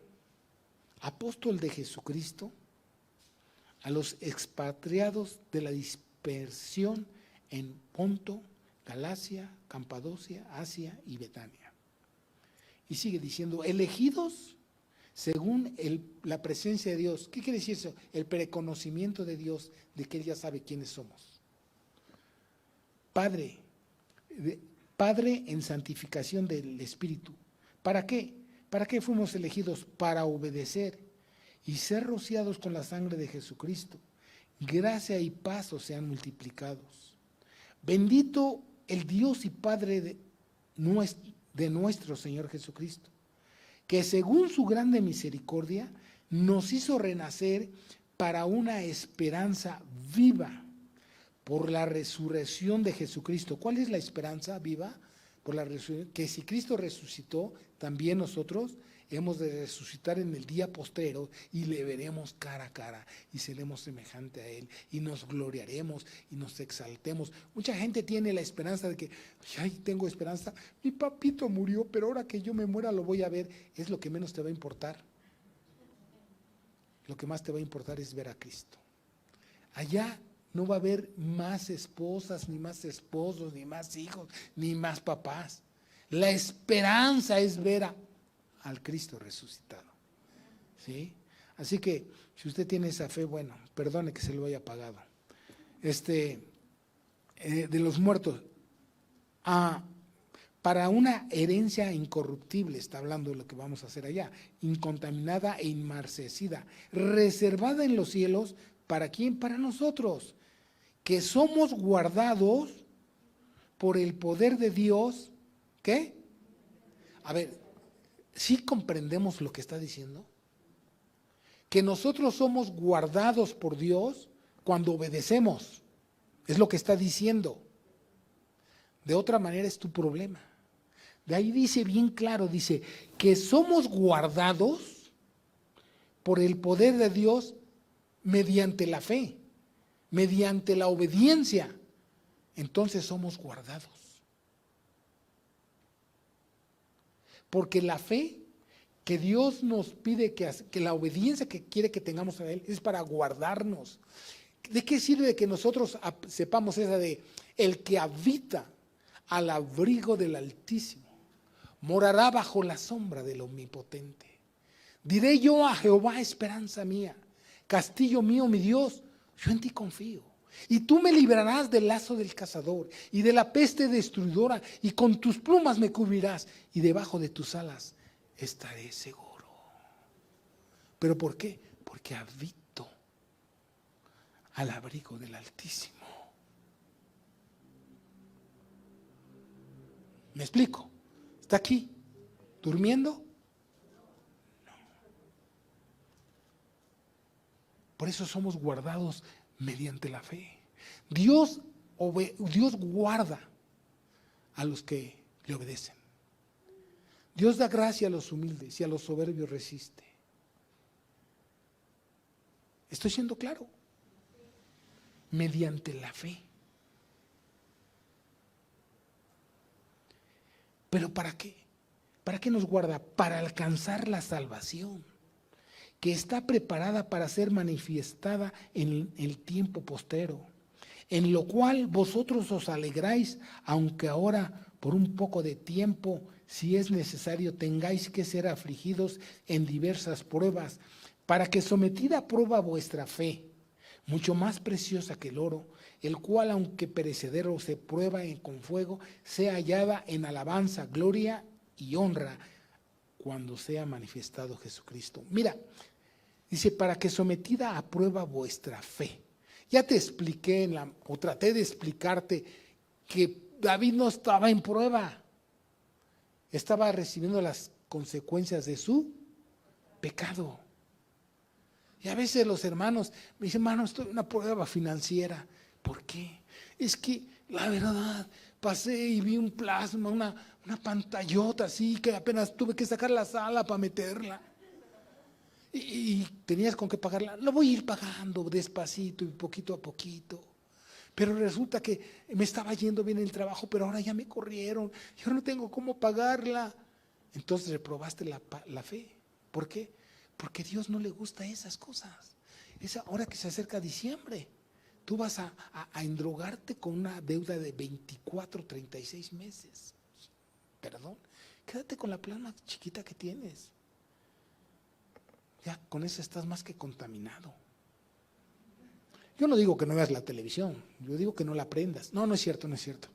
apóstol de Jesucristo, a los expatriados de la dispersión en Ponto, Galacia, Campadocia, Asia y Betania. Y sigue diciendo, elegidos según la presencia de Dios. ¿Qué quiere decir eso? El preconocimiento de Dios, de que Él ya sabe quiénes somos. Padre en santificación del Espíritu. ¿Para qué? ¿Para qué fuimos elegidos? Para obedecer y ser rociados con la sangre de Jesucristo gracia y paz os sean multiplicados. Bendito el Dios y Padre de nuestro Señor Jesucristo, que según su grande misericordia nos hizo renacer para una esperanza viva por la resurrección de Jesucristo. ¿Cuál es la esperanza viva? Por la resurrección, que si Cristo resucitó, también nosotros hemos de resucitar en el día postrero y le veremos cara a cara y seremos semejante a Él y nos gloriaremos y nos exaltemos. Mucha gente tiene la esperanza de que, ay, tengo esperanza, mi papito murió, pero ahora que yo me muera lo voy a ver. Es lo que menos te va a importar. Lo que más te va a importar es ver a Cristo. Allá no va a haber más esposas, ni más esposos, ni más hijos, ni más papás. La esperanza es ver al Cristo resucitado. ¿Sí? Así que, si usted tiene esa fe, bueno, perdone que se lo haya pagado. De los muertos, para una herencia incorruptible, está hablando de lo que vamos a hacer allá, incontaminada e inmarcesida, reservada en los cielos, ¿para quién? Para nosotros, que somos guardados por el poder de Dios. ¿Qué? A ver, ¿sí comprendemos lo que está diciendo? Que nosotros somos guardados por Dios cuando obedecemos. Es lo que está diciendo. De otra manera es tu problema. De ahí dice bien claro, dice que somos guardados por el poder de Dios mediante la fe, mediante la obediencia. Entonces somos guardados. Porque la fe que Dios nos pide, que la obediencia que quiere que tengamos a Él es para guardarnos. ¿De qué sirve que nosotros sepamos esa de el que habita al abrigo del Altísimo morará bajo la sombra del Omnipotente? Diré yo a Jehová, esperanza mía, castillo mío, mi Dios, yo en ti confío. Y tú me librarás del lazo del cazador y de la peste destruidora, y con tus plumas me cubrirás, y debajo de tus alas estaré seguro. ¿Pero por qué? Porque habito al abrigo del Altísimo. ¿Me explico? ¿Está aquí? ¿Durmiendo? No. Por eso somos guardados mediante la fe. Dios guarda a los que le obedecen. Dios da gracia a los humildes y a los soberbios resiste. ¿Estoy siendo claro? Mediante la fe. ¿Pero para qué? ¿Para qué nos guarda? Para alcanzar la salvación, que está preparada para ser manifestada en el tiempo postero, en lo cual vosotros os alegráis, aunque ahora por un poco de tiempo, si es necesario, tengáis que ser afligidos en diversas pruebas, para que sometida a prueba vuestra fe, mucho más preciosa que el oro, el cual aunque perecedero se prueba con fuego, sea hallada en alabanza, gloria y honra cuando sea manifestado Jesucristo. Mira, dice, para que sometida a prueba vuestra fe. Ya te expliqué o traté de explicarte que David no estaba en prueba, estaba recibiendo las consecuencias de su pecado. Y a veces los hermanos me dicen, hermano, estoy en una prueba financiera. ¿Por qué? Es que la verdad, pasé y vi un plasma, una pantallota así, que apenas tuve que sacar la sala para meterla. Y tenías con qué pagarla. Lo voy a ir pagando despacito y poquito a poquito. Pero resulta que me estaba yendo bien el trabajo, pero ahora ya me corrieron. Yo no tengo cómo pagarla. Entonces reprobaste la fe. ¿Por qué? Porque a Dios no le gusta esas cosas. Ahora que se acerca diciembre, tú vas a endrogarte con una deuda de 24, 36 meses. Perdón, quédate con la plana chiquita que tienes. Ya con eso estás más que contaminado. Yo no digo que no veas la televisión, yo digo que no la aprendas. No, no es cierto, no es cierto.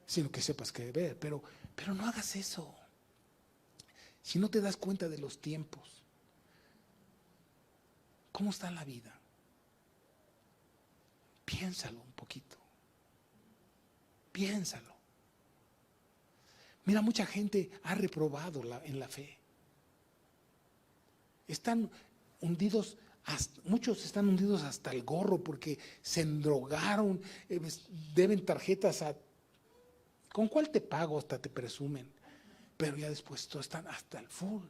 Sino que sepas que ver, pero no hagas eso. Si no te das cuenta de los tiempos, ¿cómo está la vida? Piénsalo un poquito. Piénsalo. Mira, mucha gente ha reprobado en la fe. Están hundidos, muchos están hundidos hasta el gorro porque se endrogaron, deben tarjetas ¿con cuál te pago? Hasta te presumen. Pero ya después todos están hasta el full.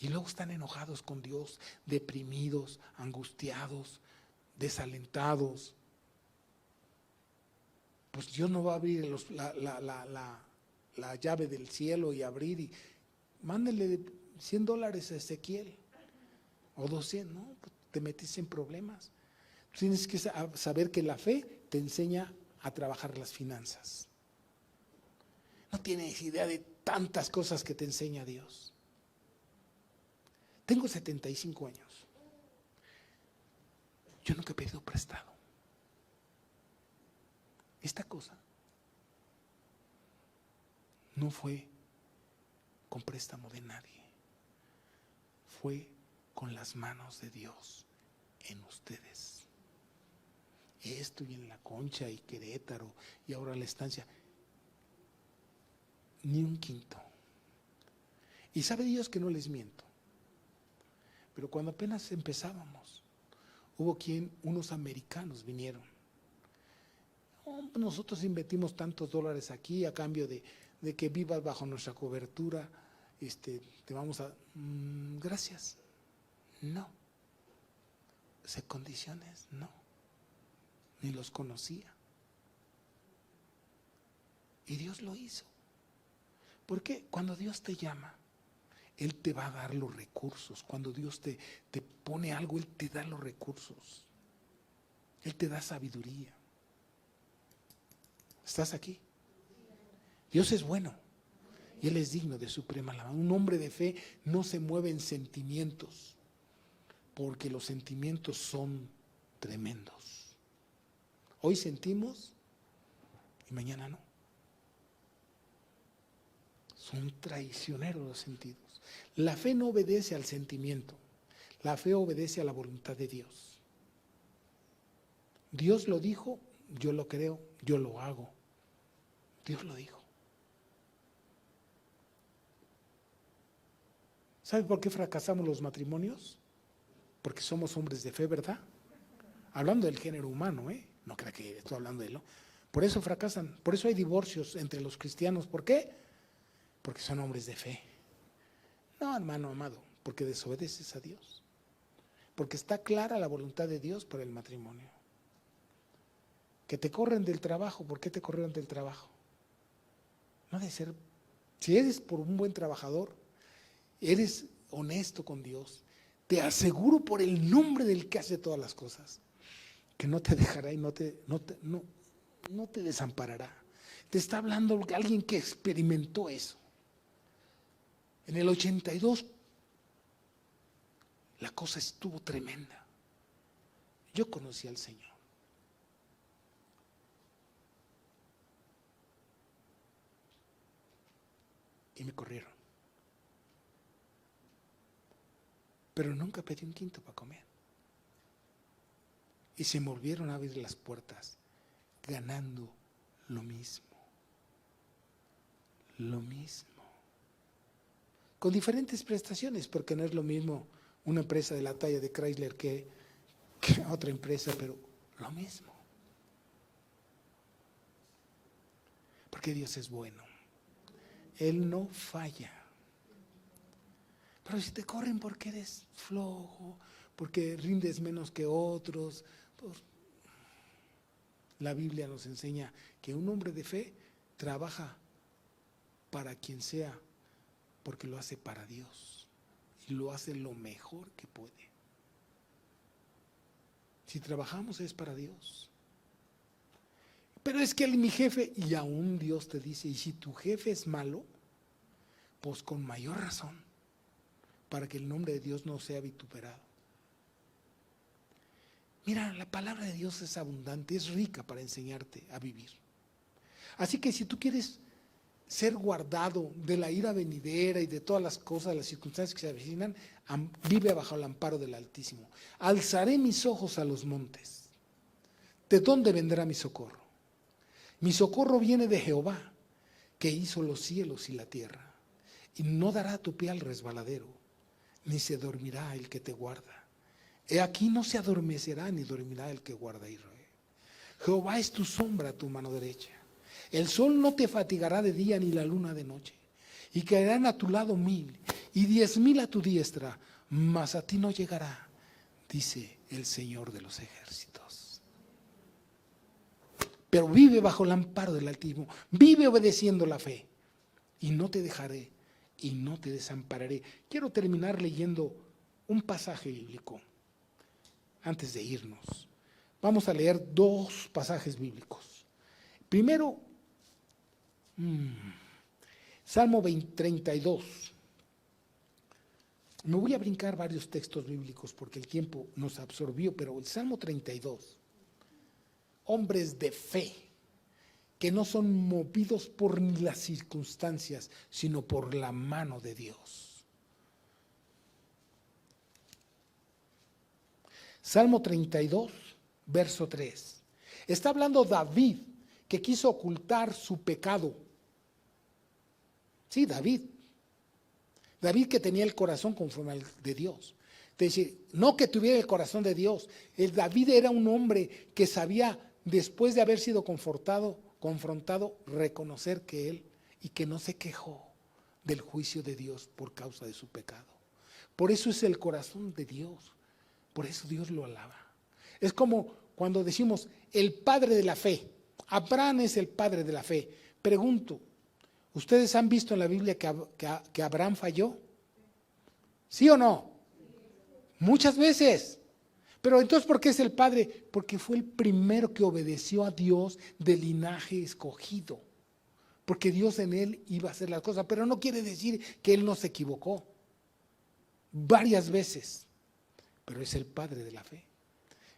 Y luego están enojados con Dios, deprimidos, angustiados, desalentados. Pues Dios no va a abrir la llave del cielo y abrir y mándele $100 a Ezequiel o 200, no, pues te metiste en problemas. Tienes que saber que la fe te enseña a trabajar las finanzas. No tienes idea de tantas cosas que te enseña Dios. Tengo 75 años. Yo nunca he pedido prestado. Esta cosa no fue con préstamo de nadie. Fue con las manos de Dios en ustedes. Esto y en La Concha y Querétaro y ahora la estancia. Ni un quinto. Y sabe Dios que no les miento. Pero cuando apenas empezábamos, unos americanos vinieron. Nosotros invertimos tantos dólares aquí a cambio de que vivas bajo nuestra cobertura. Te vamos a... gracias. No. Condiciones, no. Ni los conocía. Y Dios lo hizo. ¿Por qué? Cuando Dios te llama, Él te va a dar los recursos. Cuando Dios te pone algo, Él te da los recursos. Él te da sabiduría. ¿Estás aquí? Dios es bueno y Él es digno de suprema alabanza. Un hombre de fe no se mueve en sentimientos, porque los sentimientos son tremendos. Hoy sentimos y mañana no. Son traicioneros los sentidos. La fe no obedece al sentimiento. La fe obedece a la voluntad de Dios. Dios lo dijo, yo lo creo, yo lo hago. Dios lo dijo. ¿Sabe por qué fracasamos los matrimonios? Porque somos hombres de fe, ¿verdad? Hablando del género humano, no crea que estoy hablando de él, ¿no? Por eso fracasan, por eso hay divorcios entre los cristianos. ¿Por qué? Porque son hombres de fe. No, hermano amado, porque desobedeces a Dios. Porque está clara la voluntad de Dios para el matrimonio. Que te corren del trabajo, ¿por qué te corrieron del trabajo? No ha de ser, si eres por un buen trabajador, eres honesto con Dios, te aseguro por el nombre del que hace todas las cosas, que no te dejará y no te desamparará. Te está hablando alguien que experimentó eso. En el 82 la cosa estuvo tremenda. Yo conocí al Señor. Y me corrieron. Pero nunca pedí un quinto para comer. Y se me volvieron a abrir las puertas, ganando lo mismo. Lo mismo. Con diferentes prestaciones, porque no es lo mismo una empresa de la talla de Chrysler que otra empresa, pero lo mismo. Porque Dios es bueno. Él no falla. Pero si te corren porque eres flojo, porque rindes menos que otros, pues, la Biblia nos enseña que un hombre de fe trabaja para quien sea, porque lo hace para Dios y lo hace lo mejor que puede. Si trabajamos es para Dios. Pero es que él es mi jefe, y aún Dios te dice, y si tu jefe es malo, pues con mayor razón, para que el nombre de Dios no sea vituperado. Mira, la palabra de Dios es abundante, es rica para enseñarte a vivir. Así que si tú quieres ser guardado de la ira venidera y de todas las cosas, las circunstancias que se avecinan, vive bajo el amparo del Altísimo. Alzaré mis ojos a los montes. ¿De dónde vendrá mi socorro? Mi socorro viene de Jehová, que hizo los cielos y la tierra. Y no dará tu pie al resbaladero, ni se dormirá el que te guarda. He aquí no se adormecerá ni dormirá el que guarda a Israel. Jehová es tu sombra, tu mano derecha. El sol no te fatigará de día ni la luna de noche. Y caerán a tu lado 1000 y 10,000 a tu diestra, mas a ti no llegará, dice el Señor de los ejércitos. Pero vive bajo el amparo del Altísimo, vive obedeciendo la fe, y no te dejaré y no te desampararé. Quiero terminar leyendo un pasaje bíblico antes de irnos. Vamos a leer 2 pasajes bíblicos. Primero, Salmo 32. Me voy a brincar varios textos bíblicos porque el tiempo nos absorbió, pero el Salmo 32. Hombres de fe, que no son movidos por ni las circunstancias, sino por la mano de Dios. Salmo 32, verso 3. Está hablando David, que quiso ocultar su pecado. Sí, David. David, que tenía el corazón conforme al de Dios. Es decir, no que tuviera el corazón de Dios. El David era un hombre que sabía, después de haber sido confrontado, reconocer que él, y que no se quejó del juicio de Dios por causa de su pecado. Por eso es el corazón de Dios. Por eso Dios lo alaba. Es como cuando decimos el padre de la fe. Abraham es el padre de la fe. Pregunto, ¿ustedes han visto en la Biblia que Abraham falló? ¿Sí o no? Muchas veces. Pero entonces, ¿por qué es el padre? Porque fue el primero que obedeció a Dios del linaje escogido. Porque Dios en él iba a hacer las cosas. Pero no quiere decir que él no se equivocó. Varias veces. Pero es el padre de la fe.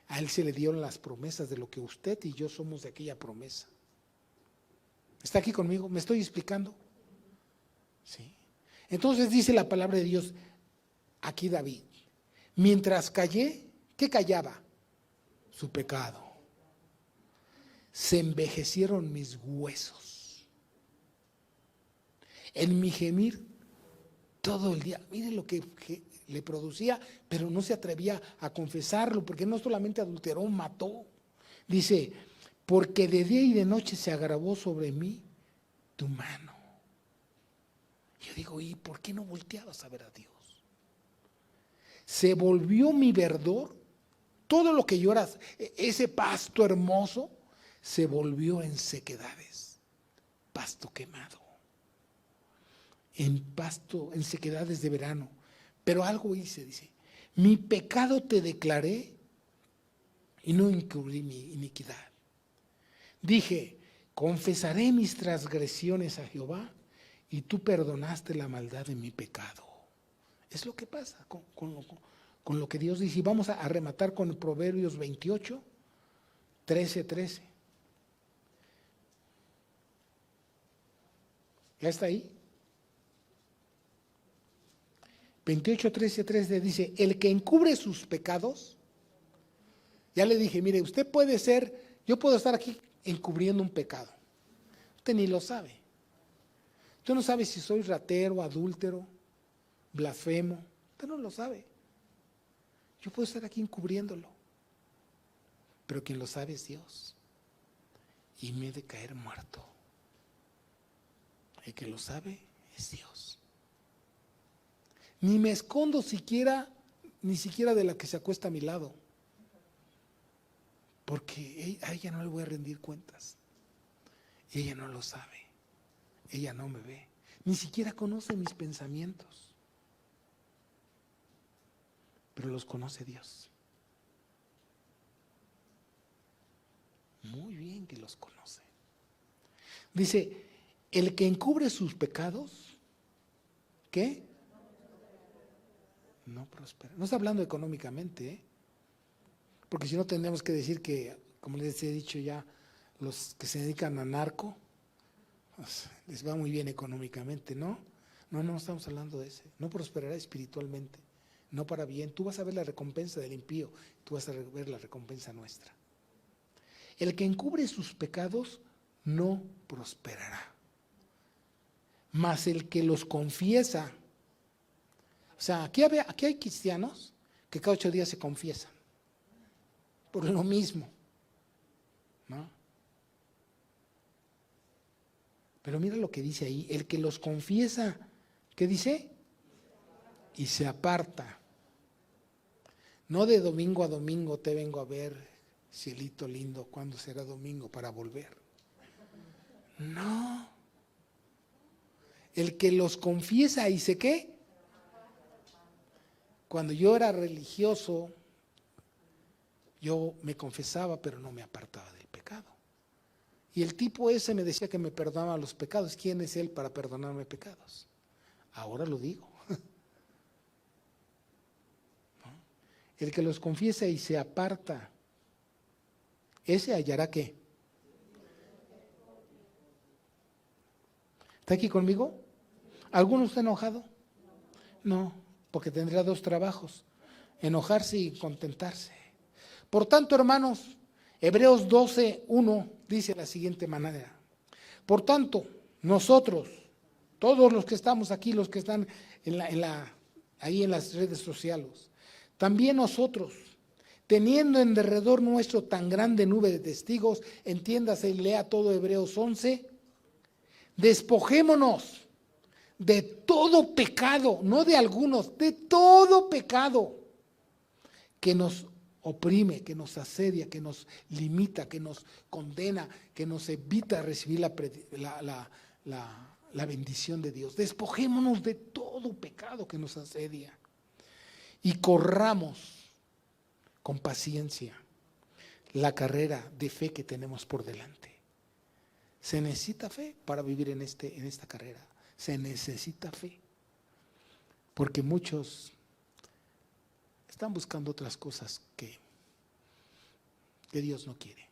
A él se le dieron las promesas de lo que usted y yo somos de aquella promesa. ¿Está aquí conmigo? ¿Me estoy explicando? Sí. Entonces dice la palabra de Dios, aquí David, mientras callé, ¿qué callaba? Su pecado. Se envejecieron mis huesos. En mi gemir todo el día. Miren lo que le producía, pero no se atrevía a confesarlo, porque no solamente adulteró, mató. Dice, porque de día y de noche se agravó sobre mí tu mano. Yo digo, ¿y por qué no volteabas a ver a Dios? Se volvió mi verdor, todo lo que lloras, ese pasto hermoso, se volvió en sequedades, pasto quemado, en sequedades de verano. Pero algo hice, dice, mi pecado te declaré y no encubrí mi iniquidad. Dije, confesaré mis transgresiones a Jehová y tú perdonaste la maldad de mi pecado. Es lo que pasa con lo que Dios dice. Y vamos a rematar con Proverbios 28, 13. ¿Ya está ahí? 28, 13 dice, el que encubre sus pecados, ya le dije, mire, usted puede ser, yo puedo estar aquí encubriendo un pecado. Usted ni lo sabe. Usted no sabe si soy ratero, adúltero, blasfemo. Usted no lo sabe. Yo puedo estar aquí encubriéndolo. Pero quien lo sabe es Dios. Y me he de caer muerto. El que lo sabe es Dios. Ni me escondo ni siquiera de la que se acuesta a mi lado. Porque a ella no le voy a rendir cuentas. Ella no lo sabe. Ella no me ve. Ni siquiera conoce mis pensamientos. Pero los conoce Dios. Muy bien que los conoce. Dice, el que encubre sus pecados, ¿qué? No prospera. No está hablando económicamente, ¿eh? Porque si no tendríamos que decir que, como les he dicho ya, los que se dedican a narco, pues, les va muy bien económicamente, ¿no? No estamos hablando de ese. No prosperará espiritualmente, no para bien. Tú vas a ver la recompensa del impío, tú vas a ver la recompensa nuestra. El que encubre sus pecados no prosperará. Mas el que los confiesa, o sea, aquí hay cristianos que cada 8 días se confiesan por lo mismo, ¿no? Pero mira lo que dice ahí, el que los confiesa, ¿qué dice? Y se aparta. No de domingo a domingo te vengo a ver, cielito lindo, ¿cuándo será domingo para volver? No. El que los confiesa y se qué. Cuando yo era religioso, yo me confesaba, pero no me apartaba del pecado. Y el tipo ese me decía que me perdonaba los pecados. ¿Quién es él para perdonarme pecados? Ahora lo digo. ¿No? El que los confiesa y se aparta, ese hallará ¿qué? ¿Está aquí conmigo? ¿Alguno está enojado? No, porque tendrá 2 trabajos, enojarse y contentarse. Por tanto, hermanos, Hebreos 12:1 dice de la siguiente manera. Por tanto, nosotros, todos los que estamos aquí, los que están ahí en las redes sociales, también nosotros, teniendo en derredor nuestro tan grande nube de testigos, entiéndase y lea todo Hebreos 11, despojémonos de todo pecado, no de algunos, de todo pecado que nos oprime, que nos asedia, que nos limita, que nos condena, que nos evita recibir la bendición de Dios. Despojémonos de todo pecado que nos asedia y corramos con paciencia la carrera de fe que tenemos por delante. Se necesita fe para vivir en esta carrera. Se necesita fe. Porque muchos están buscando otras cosas que Dios no quiere.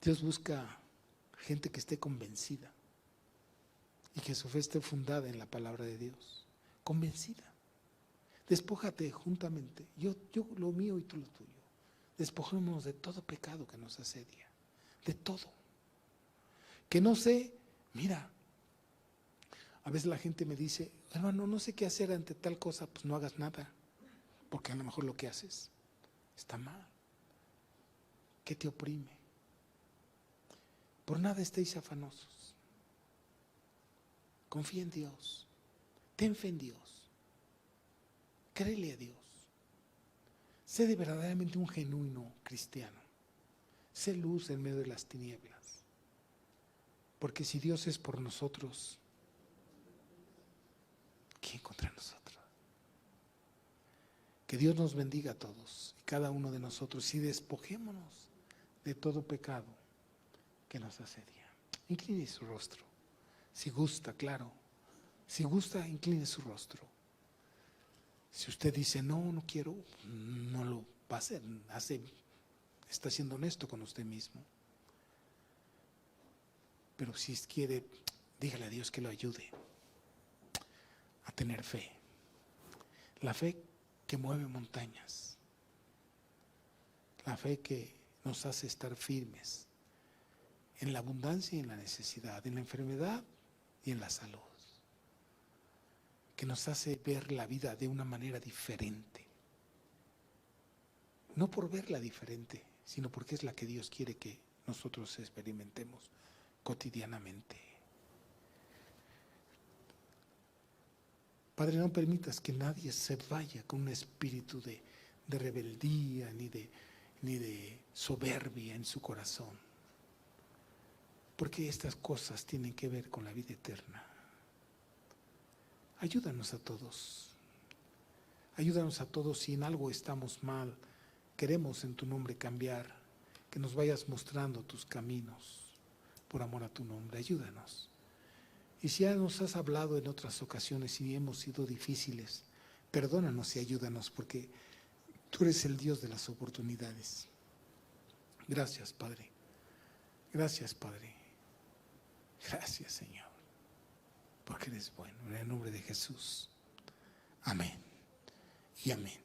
Dios busca gente que esté convencida y que su fe esté fundada en la palabra de Dios. Convencida. Despójate juntamente. Yo lo mío y tú lo tuyo. Despojémonos de todo pecado que nos asedia. De todo. Que no sé, mira, a veces la gente me dice, hermano, no sé qué hacer ante tal cosa, pues no hagas nada. Porque a lo mejor lo que haces está mal. ¿Qué te oprime? Por nada estéis afanosos. Confía en Dios. Ten fe en Dios. Créele a Dios. Sé de verdaderamente un genuino cristiano. Sé luz en medio de las tinieblas. Porque si Dios es por nosotros, ¿quién contra nosotros? Que Dios nos bendiga a todos y cada uno de nosotros y despojémonos de todo pecado que nos asedia. Incline su rostro. Si gusta, claro. Si gusta, incline su rostro. Si usted dice, no quiero, no lo va a hacer. Está siendo honesto con usted mismo. Pero si quiere, dígale a Dios que lo ayude a tener fe. La fe que mueve montañas. La fe que nos hace estar firmes en la abundancia y en la necesidad, en la enfermedad y en la salud. Que nos hace ver la vida de una manera diferente. No por verla diferente, sino porque es la que Dios quiere que nosotros experimentemos cotidianamente. Padre, no permitas que nadie se vaya con un espíritu de rebeldía ni de soberbia en su corazón. Porque estas cosas tienen que ver con la vida eterna. Ayúdanos a todos. Ayúdanos a todos si en algo estamos mal. Queremos en tu nombre cambiar. Que nos vayas mostrando tus caminos por amor a tu nombre. Ayúdanos. Y si ya nos has hablado en otras ocasiones y hemos sido difíciles, perdónanos y ayúdanos porque tú eres el Dios de las oportunidades. Gracias, Padre. Gracias, Padre. Gracias, Señor. Porque eres bueno. En el nombre de Jesús. Amén. y amén.